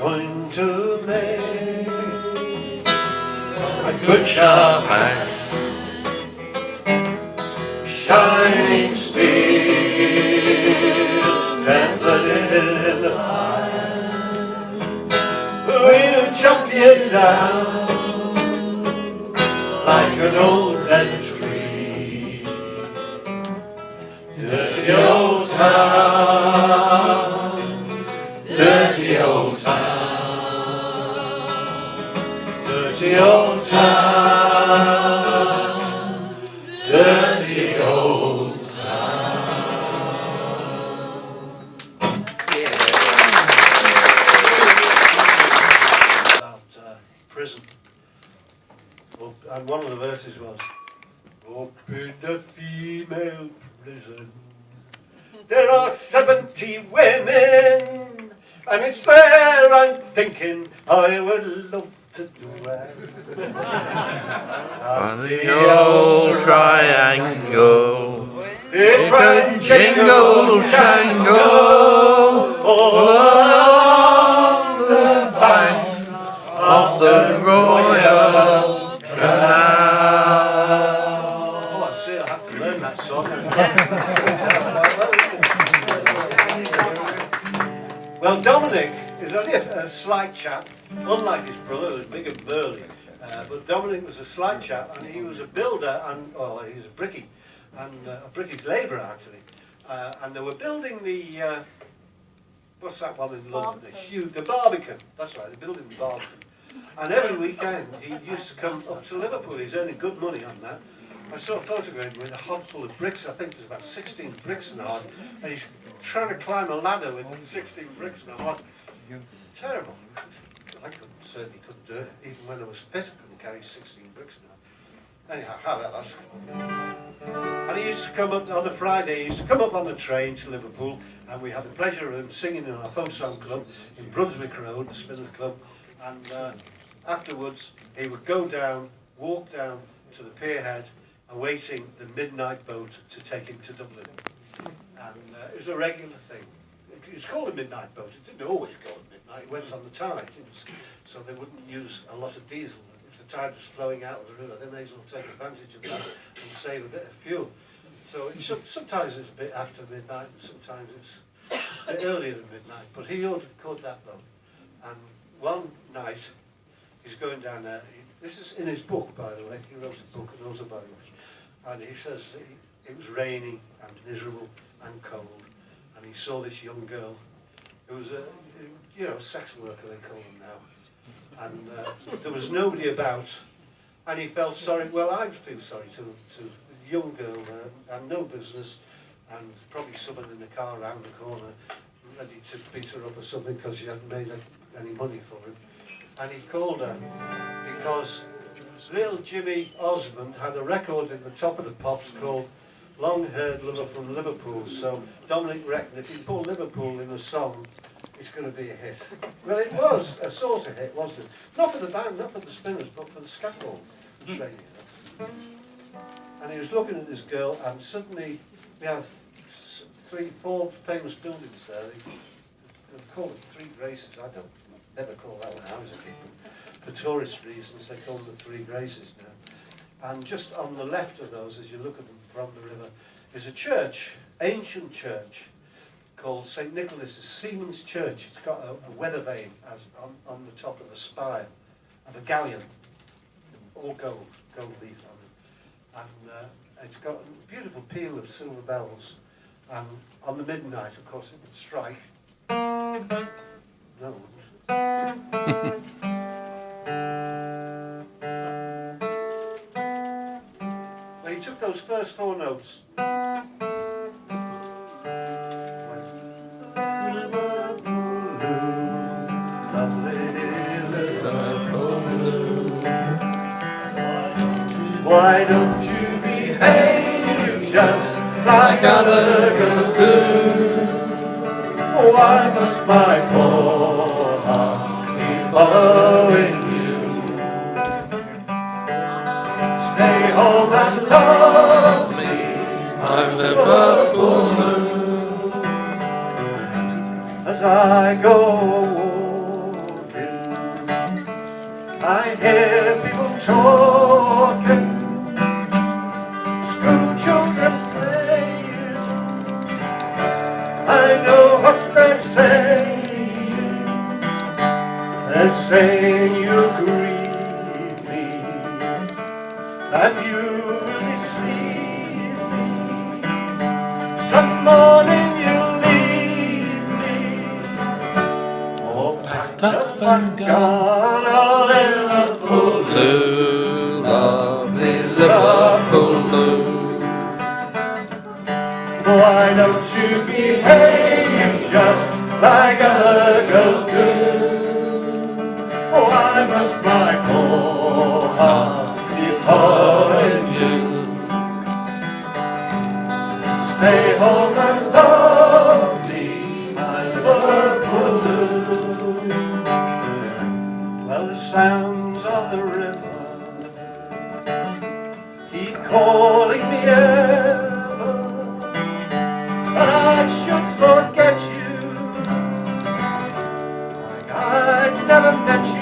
going to make a good sharp axe, shining steel, tempered in the fire. We'll chop you down like an old red tree. Dirty old town, dirty old town, dirty old town, dirty old town. About prison. And one of the verses was, up in the female prison there are 70 women, and it's there I'm thinking I would love to dwell. On the old triangle, it went jingle jangle along the banks of the Royal Canal. Oh, I see, I have to learn that song. Well, Dominic is only a slight chap, unlike his brother who was big and burly. But Dominic was a slight chap, and he was a builder, and well, he was a brickie, and a brickie's labourer actually. And they were building the what's that one in London? The Barbican. That's right, they're building the Barbican. And every weekend he used to come up to Liverpool. He's earning good money on that. I saw a photograph of him with a hod full of bricks. I think there's about 16 bricks in a hod, and he's trying to climb a ladder with 16 bricks in a hod. Terrible. I certainly couldn't do it, even when I was fit. I couldn't carry 16 bricks in a hod. Anyhow, how about that? And he used to come up on a Friday. He used to come up on the train to Liverpool, and we had the pleasure of him singing in our folk song club in Brunswick Road, the Spinners Club. And afterwards, he would go down, walk down to the pierhead, awaiting the midnight boat to take him to Dublin. And it was a regular thing. It was called a midnight boat. It didn't always go at midnight. It went on the tide. So they wouldn't use a lot of diesel. If the tide was flowing out of the river, they may as well take advantage of that and save a bit of fuel. So sometimes it's a bit after midnight, and sometimes it's a bit earlier than midnight. But he caught that boat. And one night, he's going down there. This is in his book, by the way. He wrote a book, an autobiography. And he says it was rainy and miserable and cold. And he saw this young girl who was a sex worker, they call them now. And there was nobody about. And he felt sorry. Well, I feel sorry to a young girl had no business, and probably someone in the car around the corner ready to beat her up or something because she hadn't made any money for him. And he called her because little Jimmy Osmond had a record in the top of the pops called Long Haired Lover from Liverpool. So Dominic reckoned if you put Liverpool in a song, it's going to be a hit. Well, it was a sort of hit, wasn't it? Not for the band, not for the Spinners, but for the scaffold training. And he was looking at this girl, and suddenly we have 3, 4 famous buildings there. They call them Three Graces. I don't never call that when I was a kid. For tourist reasons, they call them the Three Graces now. And just on the left of those, as you look at them from the river, is a church, ancient church, called St. Nicholas' Seaman's Church. It's got a weather vane on the top of a spire of a galleon, all gold leaf on it. And it's got a beautiful peal of silver bells. And on the midnight, of course, it would strike. No, it wouldn't. Well, he took those first 4 notes. Why don't you behave just like other girls do? Why must my poor heart be following you? Stay home and love me, I'm Liverpool blue. As I go hear people talking, school children playing. I know what they're saying. They're saying you'll grieve me, that you will deceive me. Some morning you'll leave me, all packed up and gone. Oh, Liverpool Blue, lovely Liverpool blue. Why don't you behave just like other girls do? Why must my poor heart be following you? Stay home and love me, my Liverpool blue. Well, the sounds of the river keep calling me ever, but I should forget you like I'd never met you.